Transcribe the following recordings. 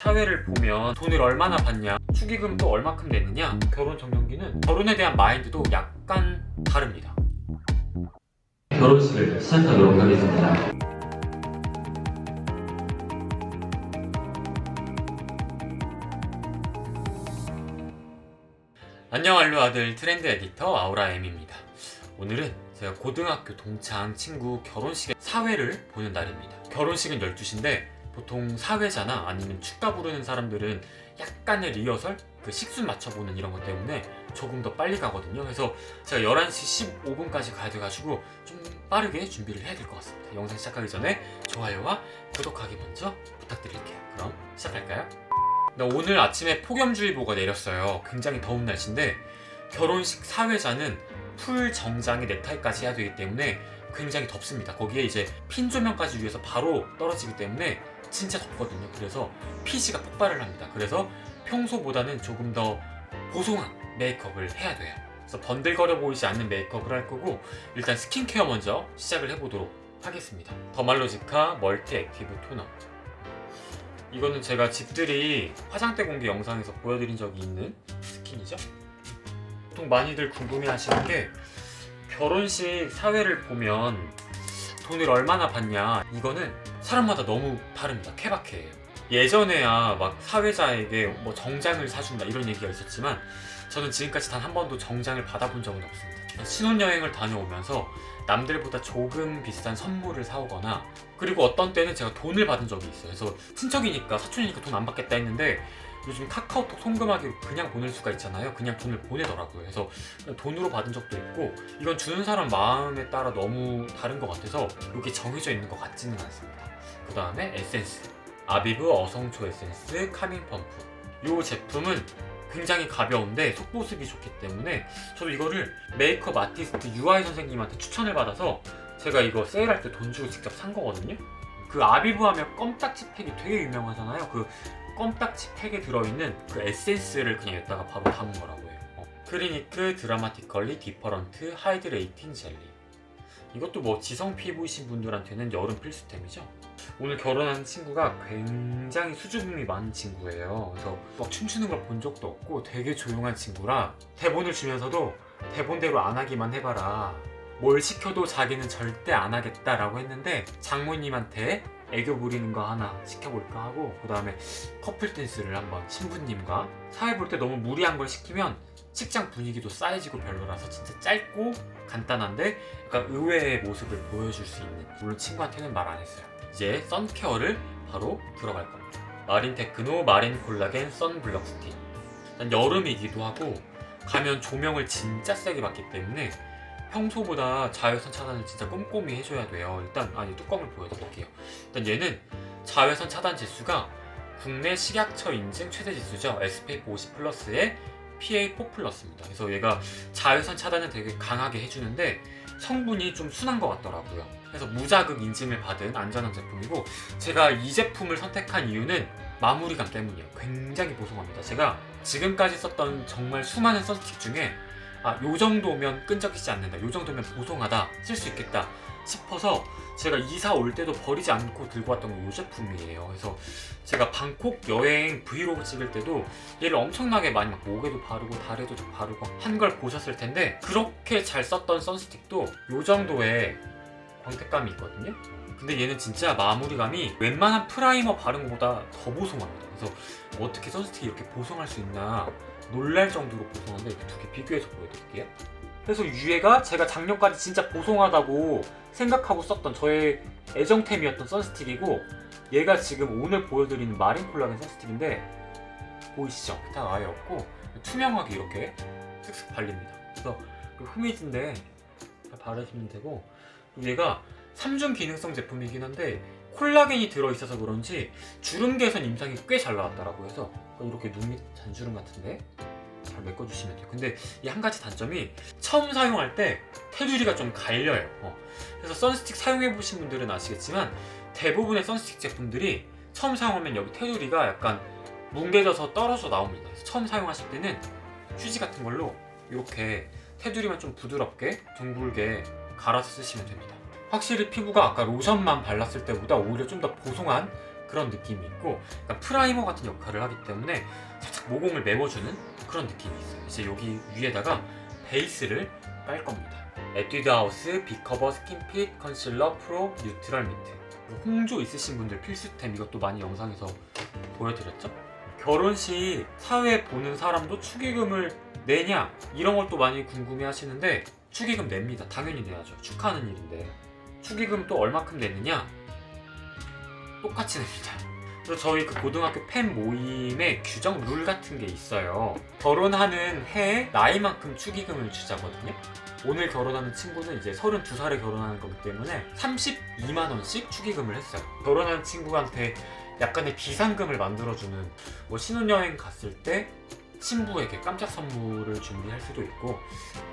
사회를 보면 돈을 얼마나 받냐, 축의금도 얼마큼 내느냐, 결혼 정년기는 결혼에 대한 마인드도 약간 다릅니다. 결혼식을 시작하도록 하겠습니다. 안녕 알로 아들 트렌드 에디터 아우라엠입니다. 오늘은 제가 고등학교 동창 친구 결혼식의 사회를 보는 날입니다. 결혼식은 12시인데 보통 사회자나 아니면 축가 부르는 사람들은 약간의 리허설, 그 식순 맞춰보는 이런 것 때문에 조금 더 빨리 가거든요. 그래서 제가 11시 15분까지 가야 돼가지고 좀 빠르게 준비를 해야 될 것 같습니다. 영상 시작하기 전에 좋아요와 구독하기 먼저 부탁드릴게요. 그럼 시작할까요? 오늘 아침에 폭염주의보가 내렸어요. 굉장히 더운 날씨인데 결혼식 사회자는 풀 정장에 넥타이까지 해야 되기 때문에 굉장히 덥습니다. 거기에 이제 핀 조명까지 위에서 바로 떨어지기 때문에 진짜 덥거든요. 그래서 피지가 폭발을 합니다. 그래서 평소보다는 조금 더 보송한 메이크업을 해야 돼요. 그래서 번들거려 보이지 않는 메이크업을 할 거고 일단 스킨케어 먼저 시작을 해보도록 하겠습니다. 더말로지카 멀티 액티브 토너. 이거는 제가 집들이 화장대 공개 영상에서 보여드린 적이 있는 스킨이죠. 보통 많이들 궁금해하시는 게 결혼식 사회를 보면 돈을 얼마나 받냐, 이거는 사람마다 너무 다릅니다. 케바케예요. 예전에야 막 사회자에게 뭐 정장을 사준다 이런 얘기가 있었지만 저는 지금까지 단 한 번도 정장을 받아본 적은 없습니다. 신혼여행을 다녀오면서 남들보다 조금 비싼 선물을 사오거나, 그리고 어떤 때는 제가 돈을 받은 적이 있어요. 그래서 친척이니까 사촌이니까 돈 안 받겠다 했는데 요즘 카카오톡 송금하기로 그냥 보낼 수가 있잖아요. 그냥 돈을 보내더라고요. 그래서 돈으로 받은 적도 있고, 이건 주는 사람 마음에 따라 너무 다른 것 같아서 이게 정해져 있는 것 같지는 않습니다. 그 다음에 에센스, 아비브 어성초 에센스 카밍 펌프. 이 제품은 굉장히 가벼운데 속보습이 좋기 때문에 저도 이거를 메이크업 아티스트 UI 선생님한테 추천을 받아서 제가 이거 세일할 때 돈 주고 직접 산 거거든요. 그 아비브 하면 껌딱지 팩이 되게 유명하잖아요. 그 껌딱지 팩에 들어있는 그 에센스를 그냥 여기다가 바로 담은 거라고 해요. 클리니크 드라마티컬리 디퍼런트 하이드레이팅 젤리. 이것도 뭐 지성 피부이신 분들한테는 여름 필수템이죠. 오늘 결혼한 친구가 굉장히 수줍음이 많은 친구예요. 그래서 막 춤추는 걸 본 적도 없고 되게 조용한 친구라 대본을 주면서도 대본대로 안 하기만 해봐라, 뭘 시켜도 자기는 절대 안 하겠다라고 했는데 장모님한테 애교 부리는 거 하나 시켜볼까 하고, 그 다음에 커플 댄스를 한번 신부님과, 사회 볼 때 너무 무리한 걸 시키면 식장 분위기도 싸해지고 별로라서 진짜 짧고 간단한데 약간 의외의 모습을 보여줄 수 있는, 물론 친구한테는 말 안 했어요. 이제 선케어를 바로 들어갈 겁니다. 마린 테크노 마린 콜라겐 선블럭 스틱. 일단 여름이기도 하고 가면 조명을 진짜 세게 받기 때문에 평소보다 자외선 차단을 진짜 꼼꼼히 해줘야 돼요. 일단 뚜껑을 보여드릴게요. 일단 얘는 자외선 차단 지수가 국내 식약처 인증 최대 지수죠. SPF 50 플러스에 PA4 플러스입니다. 그래서 얘가 자외선 차단을 되게 강하게 해주는데 성분이 좀 순한 것 같더라고요. 그래서 무자극 인증을 받은 안전한 제품이고, 제가 이 제품을 선택한 이유는 마무리감 때문이에요. 굉장히 보송합니다. 제가 지금까지 썼던 정말 수많은 선스틱 중에 요 정도면 끈적이지 않는다, 요 정도면 보송하다, 쓸 수 있겠다 싶어서 제가 이사 올 때도 버리지 않고 들고 왔던 게 이 제품이에요. 그래서 제가 방콕 여행 브이로그 찍을 때도 얘를 엄청나게 많이 막 목에도 바르고 다리에도 바르고 한 걸 보셨을 텐데, 그렇게 잘 썼던 선스틱도 이 정도의 광택감이 있거든요. 근데 얘는 진짜 마무리감이 웬만한 프라이머 바른 것보다 더 보송합니다. 그래서 어떻게 선스틱이 이렇게 보송할 수 있나 놀랄 정도로 보송한데, 이 두 개 비교해서 보여드릴게요. 그래서 얘가 제가 작년까지 진짜 보송하다고 생각하고 썼던 저의 애정템이었던 선스틱이고, 얘가 지금 오늘 보여드리는 마린 콜라겐 선스틱인데 보이시죠? 딱 아예 없고 투명하게 이렇게 쓱쓱 발립니다. 그래서 흠이진데 바르시면 되고, 얘가 3중 기능성 제품이긴 한데 콜라겐이 들어있어서 그런지 주름 개선 임상이 꽤 잘 나왔더라고요. 그래서 이렇게 눈 밑 잔주름 같은데 잘 메꿔주시면 돼요. 근데 이 한 가지 단점이 처음 사용할 때 테두리가 좀 갈려요. 그래서 선스틱 사용해보신 분들은 아시겠지만 대부분의 선스틱 제품들이 처음 사용하면 여기 테두리가 약간 뭉개져서 떨어져 나옵니다. 그래서 처음 사용하실 때는 휴지 같은 걸로 이렇게 테두리만 좀 부드럽게 둥글게 갈아서 쓰시면 됩니다. 확실히 피부가 아까 로션만 발랐을 때보다 오히려 좀 더 보송한 그런 느낌이 있고 약간 프라이머 같은 역할을 하기 때문에 살짝 모공을 메워주는 그런 느낌이 있어요. 이제 여기 위에다가 베이스를 깔 겁니다. 에뛰드 하우스 비커버 스킨핏 컨실러 프로 뉴트럴 미트. 홍조 있으신 분들 필수템, 이것도 많이 영상에서 보여드렸죠? 결혼식 사회 보는 사람도 축의금을 내냐? 이런 걸 또 많이 궁금해 하시는데 축의금 냅니다. 당연히 내야죠. 축하하는 일인데. 축의금 또 얼마큼 내느냐? 똑같이 냅니다. 그래서 저희 그 고등학교 팬 모임에 규정 룰 같은 게 있어요. 결혼하는 해에 나이만큼 축의금을 주자거든요. 오늘 결혼하는 친구는 이제 32살에 결혼하는 거기 때문에 32만 원씩 축의금을 했어요. 결혼한 친구한테 약간의 비상금을 만들어주는, 뭐 신혼여행 갔을 때 신부에게 깜짝 선물을 준비할 수도 있고,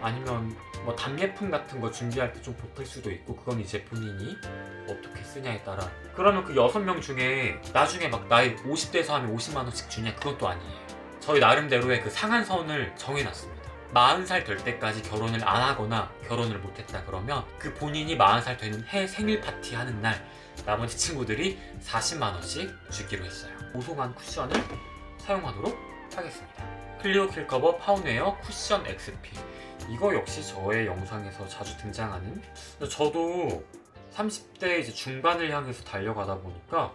아니면 뭐 답례품 같은 거 준비할 때 좀 보탤 수도 있고, 그건 이제 본인이 어떻게 쓰냐에 따라. 그러면 그 6명 중에 나중에 막 나이 50대에서 하면 50만 원씩 주냐? 그건 또 아니에요. 저희 나름대로의 그 상한선을 정해놨습니다. 40살 될 때까지 결혼을 안 하거나 결혼을 못했다 그러면 그 본인이 40살 되는 해 생일 파티 하는 날 나머지 친구들이 40만 원씩 주기로 했어요. 보송한 쿠션을 사용하도록 하겠습니다. 클리오 킬커버 파운웨어 쿠션 XP. 이거 역시 저의 영상에서 자주 등장하는, 저도 30대 이제 중반을 향해서 달려가다 보니까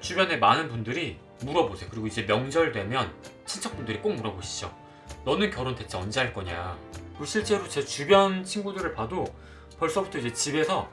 주변에 많은 분들이 물어보세요. 그리고 이제 명절 되면 친척분들이 꼭 물어보시죠. 너는 결혼 대체 언제 할 거냐? 그리고 실제로 제 주변 친구들을 봐도 벌써부터 이제 집에서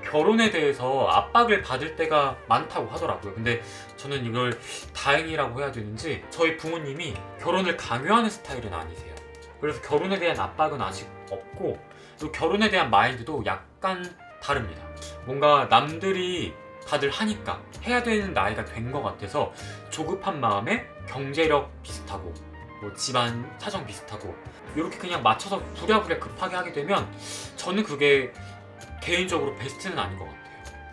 결혼에 대해서 압박을 받을 때가 많다고 하더라고요. 근데 저는 이걸 다행이라고 해야 되는지 저희 부모님이 결혼을 강요하는 스타일은 아니세요. 그래서 결혼에 대한 압박은 아직 없고, 그리고 결혼에 대한 마인드도 약간 다릅니다. 뭔가 남들이 다들 하니까 해야 되는 나이가 된 것 같아서 조급한 마음에 경제력 비슷하고 뭐 집안 사정 비슷하고 이렇게 그냥 맞춰서 부랴부랴 급하게 하게 되면 저는 그게 개인적으로 베스트는 아닌 것 같아요.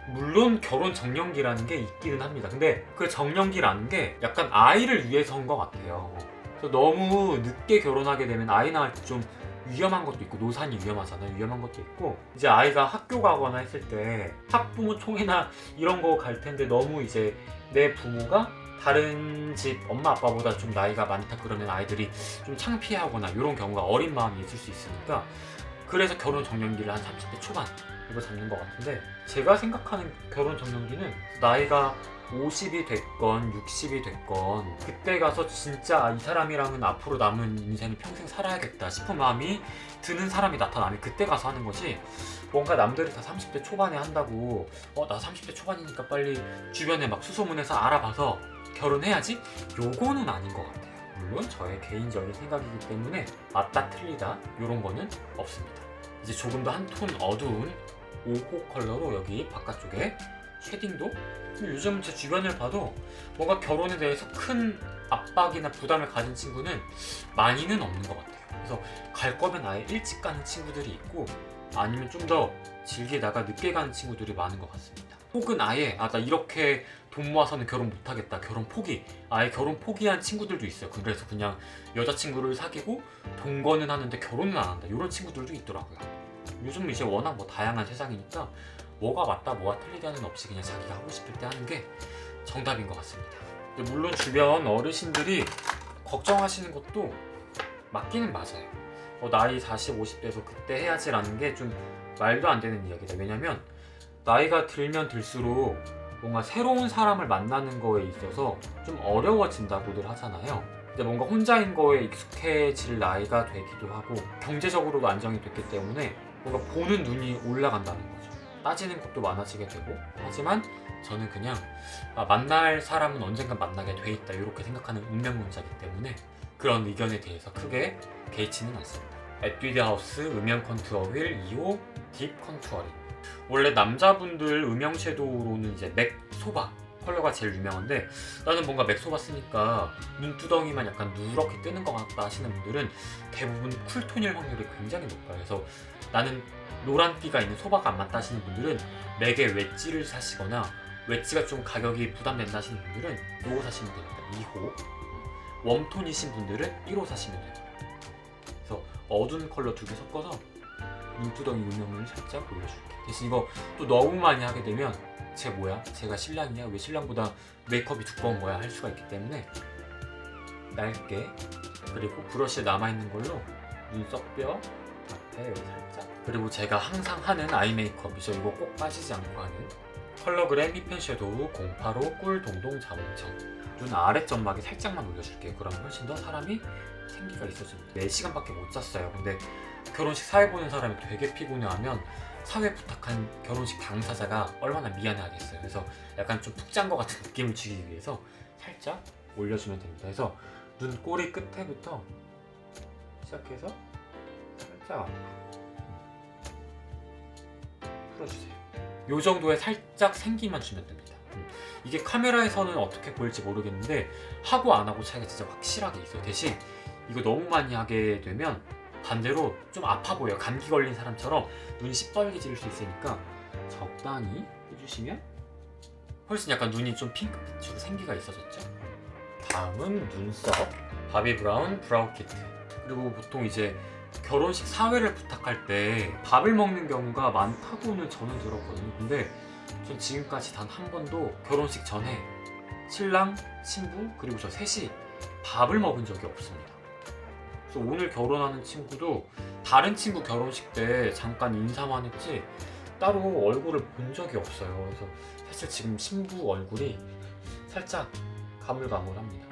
물론 결혼 정년기라는 게 있기는 합니다. 근데 그 정년기라는 게 약간 아이를 위해서인 것 같아요. 그래서 너무 늦게 결혼하게 되면 아이 낳을 때 좀 위험한 것도 있고, 노산이 위험하잖아요. 위험한 것도 있고, 이제 아이가 학교 가거나 했을 때 학부모 총회나 이런 거 갈 텐데 너무 이제 내 부모가 다른 집 엄마 아빠보다 좀 나이가 많다 그러면 아이들이 좀 창피하거나 이런 경우가 어린 마음이 있을 수 있으니까, 그래서 결혼 정년기를 한 30대 초반 이거 잡는 것 같은데, 제가 생각하는 결혼 정년기는 나이가 50이 됐건 60이 됐건 그때 가서 진짜 이 사람이랑은 앞으로 남은 인생을 평생 살아야겠다 싶은 마음이 드는 사람이 나타나면 그때 가서 하는 거지, 뭔가 남들이 다 30대 초반에 한다고 나 30대 초반이니까 빨리 주변에 막 수소문해서 알아봐서 결혼해야지? 요거는 아닌 것 같아요. 물론 저의 개인적인 생각이기 때문에 맞다 틀리다 이런 거는 없습니다. 이제 조금 더 한 톤 어두운 5호 컬러로 여기 바깥쪽에 쉐딩도, 요즘 제 주변을 봐도 뭔가 결혼에 대해서 큰 압박이나 부담을 가진 친구는 많이는 없는 것 같아요. 그래서 갈 거면 아예 일찍 가는 친구들이 있고, 아니면 좀 더 즐기다가 늦게 가는 친구들이 많은 것 같습니다. 혹은 아예 나 이렇게 돈 모아서는 결혼 못하겠다, 결혼 포기, 아예 결혼 포기한 친구들도 있어요. 그래서 그냥 여자친구를 사귀고 동거는 하는데 결혼은 안 한다, 이런 친구들도 있더라고요. 요즘 이제 워낙 뭐 다양한 세상이니까 뭐가 맞다 뭐가 틀리다는 없이 그냥 자기가 하고 싶을 때 하는 게 정답인 것 같습니다. 근데 물론 주변 어르신들이 걱정하시는 것도 맞기는 맞아요. 나이 40, 50대에서 그때 해야지라는 게 좀 말도 안 되는 이야기다. 왜냐면 나이가 들면 들수록 뭔가 새로운 사람을 만나는 거에 있어서 좀 어려워진다고들 하잖아요. 근데 뭔가 혼자인 거에 익숙해질 나이가 되기도 하고, 경제적으로도 안정이 됐기 때문에 뭔가 보는 눈이 올라간다는 거죠. 따지는 것도 많아지게 되고, 하지만 저는 그냥 만날 사람은 언젠가 만나게 돼 있다 이렇게 생각하는 운명론자이기 때문에 그런 의견에 대해서 크게 개의치는 않습니다. 에뛰드 하우스 음영 컨투어 휠 2호 딥 컨투어링. 원래 남자분들 음영 섀도우로는 이제 맥 소바 컬러가 제일 유명한데, 나는 뭔가 맥 소바 쓰니까 눈두덩이만 약간 누렇게 뜨는 것 같다 하시는 분들은 대부분 쿨톤일 확률이 굉장히 높아요. 그래서 나는 노란띠가 있는 소바가 안 맞다 하시는 분들은 맥에 웨지를 사시거나, 웨지가 좀 가격이 부담된다 하시는 분들은 이거 사시면 됩니다. 2호. 웜톤이신 분들은 1호 사시면 됩니다. 그래서 어두운 컬러 두 개 섞어서 눈두덩이 음영을 살짝 올려줄게. 대신 이거 또 너무 많이 하게 되면 쟤 뭐야? 제가 신랑이야? 왜 신랑보다 메이크업이 두꺼운 거야? 할 수가 있기 때문에 얇게, 그리고 브러쉬에 남아있는 걸로 눈썹뼈 앞에 여기 살짝, 그리고 제가 항상 하는 아이 메이크업이죠. 이거 꼭 빠지지 않고 하는 컬러그램 힙앤 섀도우 085 꿀 동동 자몽청. 눈 아래 점막에 살짝만 올려줄게요. 그러면 훨씬 더 사람이 생기가 있어집니다. 4시간밖에 못 잤어요. 근데 결혼식 사회 보는 사람이 되게 피곤해하면 사회 부탁한 결혼식 당사자가 얼마나 미안해하겠어요. 그래서 약간 좀 푹 잔 것 같은 느낌을 주기 위해서 살짝 올려주면 됩니다. 그래서 눈 꼬리 끝에부터 시작해서 살짝 풀어주세요. 이 정도의 살짝 생기만 주면 됩니다. 이게 카메라에서는 어떻게 보일지 모르겠는데 하고 안 하고 차이가 진짜 확실하게 있어요. 대신 이거 너무 많이 하게 되면 반대로 좀 아파 보여요. 감기 걸린 사람처럼 눈이 시뻘개질 수 있으니까 적당히 해주시면 훨씬 약간 눈이 좀 핑크빛으로 생기가 있어졌죠. 다음은 눈썹 바비 브라운 브라우 키트. 그리고 보통 이제 결혼식 사회를 부탁할 때 밥을 먹는 경우가 많다고는 저는 들었거든요. 근데 전 지금까지 단 한 번도 결혼식 전에 신랑, 친구, 그리고 저 셋이 밥을 먹은 적이 없습니다. 그래서 오늘 결혼하는 친구도 다른 친구 결혼식 때 잠깐 인사만 했지 따로 얼굴을 본 적이 없어요. 그래서 사실 지금 신부 얼굴이 살짝 가물가물합니다.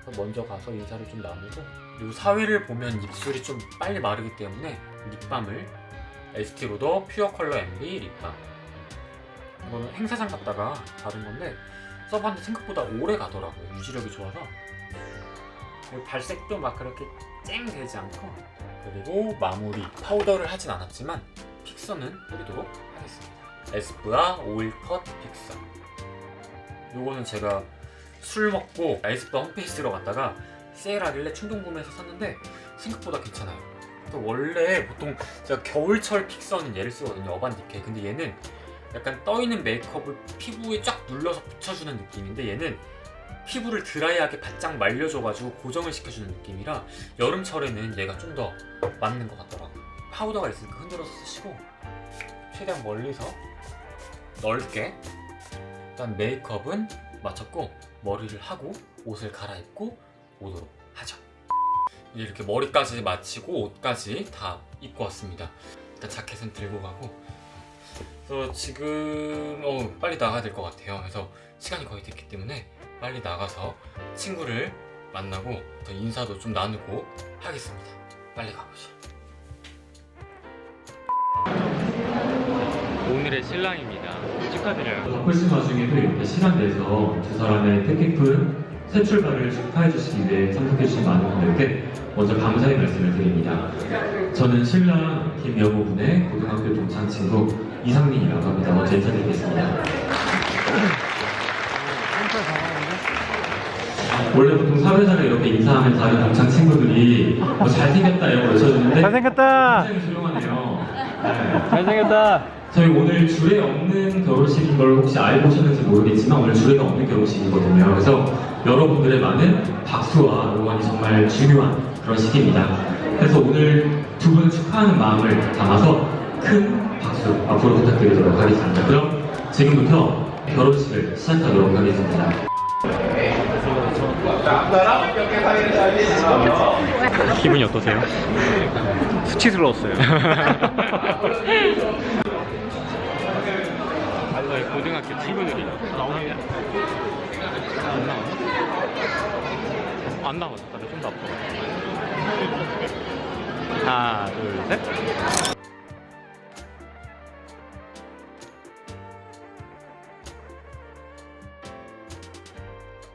그래서 먼저 가서 인사를 좀 나누고, 그리고 사회를 보면 입술이 좀 빨리 마르기 때문에 립밤을 에스티로더 퓨어 컬러 MB 립밤. 이거는 행사장 갔다가 받은 건데 써봤는데 생각보다 오래 가더라고요. 유지력이 좋아서. 발색도 막 그렇게 쨍 되지 않고, 그리고 마무리 파우더를 하진 않았지만 픽서는 뿌리도록 하겠습니다. 에스쁘아 오일 컷 픽서. 요거는 제가 술 먹고 에스쁘아 홈페이지로 갔다가 세일하길래 충동 구매해서 샀는데 생각보다 괜찮아요. 원래 보통 제가 겨울철 픽서는 얘를 쓰거든요. 어반디케. 근데 얘는 약간 떠있는 메이크업을 피부에 쫙 눌러서 붙여주는 느낌인데 얘는 피부를 드라이하게 바짝 말려줘가지고 고정을 시켜주는 느낌이라 여름철에는 얘가 좀 더 맞는 것 같더라고요. 파우더가 있으니까 흔들어서 쓰시고 최대한 멀리서 넓게. 일단 메이크업은 마쳤고 머리를 하고 옷을 갈아입고 오도록 하죠. 이렇게 머리까지 마치고 옷까지 다 입고 왔습니다. 일단 자켓은 들고 가고, 그래서 지금 빨리 나가야 될 것 같아요. 그래서 시간이 거의 됐기 때문에 빨리 나가서 친구를 만나고 더 인사도 좀 나누고 하겠습니다. 빨리 가보죠. 오늘의 신랑입니다. 축하드려요. 바쁘신 와중에도 이렇게 시간 내서 두 사람의 뜻깊은 새 출발을 축하해 주시기 위해 참석해 주신 많은 분들께 먼저 감사의 말씀을 드립니다. 저는 신랑 김여보분의 고등학교 동창 친구 이상민이라고 합니다. 먼저 인사드리겠습니다. 원래 보통 사회자가 이렇게 인사하면 다른 동창 친구들이 잘생겼다 이런 걸 외쳐주는데 잘생겼다! 굉장히 조용하네요. 네. 잘생겼다! 저희 오늘 주례 없는 결혼식인 걸 혹시 알고 오셨는지 모르겠지만 오늘 주례가 없는 결혼식이거든요. 그래서 여러분들의 많은 박수와 응원이 정말 중요한 그런 시기입니다. 그래서 오늘 두 분을 축하하는 마음을 담아서 큰 박수 앞으로 부탁드리도록 하겠습니다. 그럼 지금부터 결혼식을 시작하도록 하겠습니다. 기분이 어떠세요? 수치스러웠어요. 저희 고등학교 친구들이 나오냐? 안 나왔나? 안 나왔다. 나 좀 더 아파. 하나, 둘, 셋.